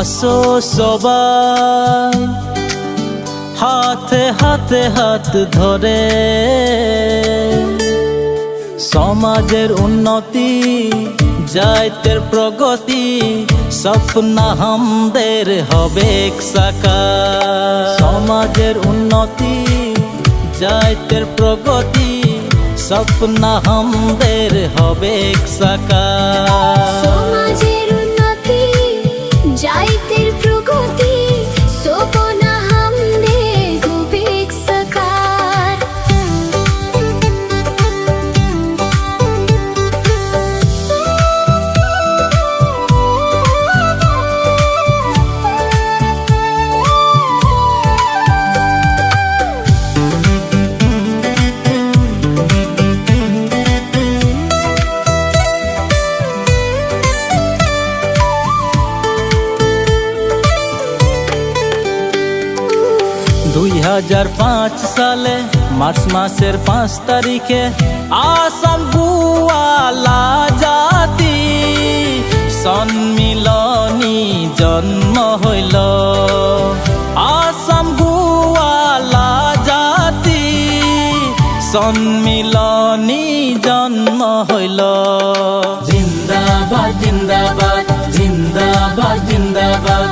আসো সবাই হাতে হাতে হাত ধরে, সমাজের উন্নতি জাতির প্রগতি স্বপ্ন আমাদের হবে সাকার। সমাজের উন্নতি জাতির প্রগতি স্বপ্ন আমাদের হবে সাকার। সমাজের উন্নতি জাতির প্রগতি স্বপ্ন আমাদের হবে সাকার। দুই 2005 সালে মার্চ মাসের 5 তারিখে আসাম গুয়ালা জাতি সম্মিলনী জন্ম হইল। আসাম গুয়ালা জাতি সম্মিলনী জন্ম হইল। জিন্দাবাদ জিন্দাবাদ জিন্দাবাদ জিন্দাবাদ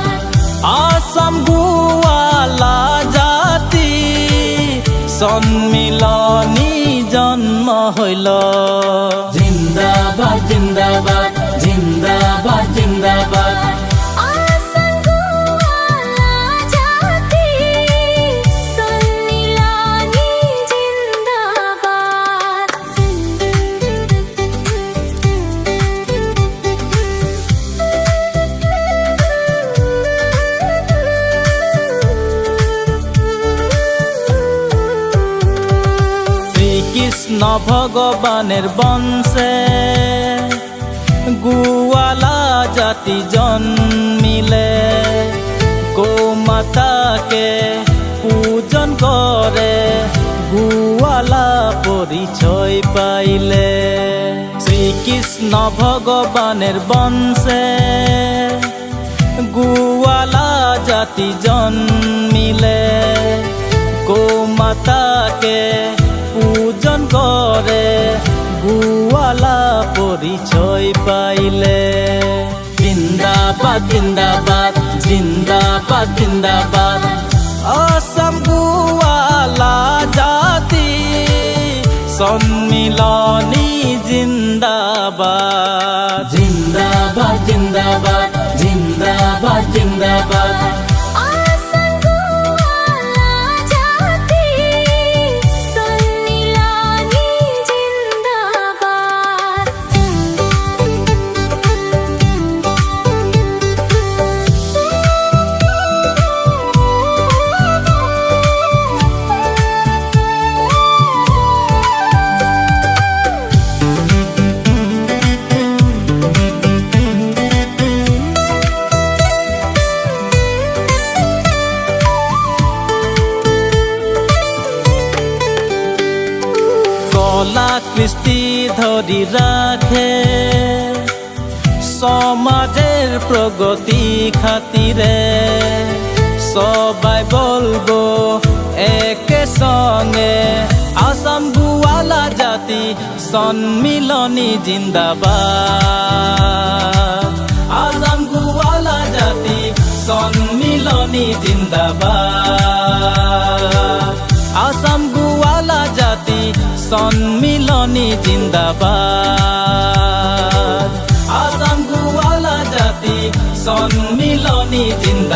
আসাম গুয়ালা জাতি সম্মিলনী জন্ম হইল। জিন্দাবাদ জিন্দাবাদ জিন্দাবাদ জিন্দাবাদ আসাম গুয়ালা জাতি সম্মিলনী জিন্দাবাদ। কৃষ্ণ ভগবানের বংশে গুয়ালা জাতি জন্মিলে, গোমাতাকে পূজন করে গুয়ালা পরিচয় পাইলে। শ্রীকৃষ্ণ ভগবানের বংশে গুয়ালা জাতি জন্মিলে, গোমাতাকে পূজন করে গুয়ালা পরিচয় পাইলে। জিন্দাবাদ জিন্দাবাদ জিন্দাবাদ জিন্দাবাদ আসাম গুয়ালা জাতি সম্মিলনী জিন্দাবাদ। জিন্দাবাদ জিন্দাবাদ জিন্দাবাদ জিন্দাবাদ আসাম গুয়ালা জাতি সম্মিলনী জিন্দাবাদ। কলা কৃষ্টি ধরি রাখে সমাজের প্রগতি খাতিরে, সবাই বলবো একে সঙ্গে আসাম গুয়ালা জাতি সম্মিলনী জিন্দাবাদ। আসাম গুয়ালা জাতি সম্মিলনী জিন্দাবাদ। আসাম গুয়ালা জাতি সম্মিলনী জিন্দাবাদ। আসাম গুয়ালা জাতি সম্মিলনী জিন্দাবাদ।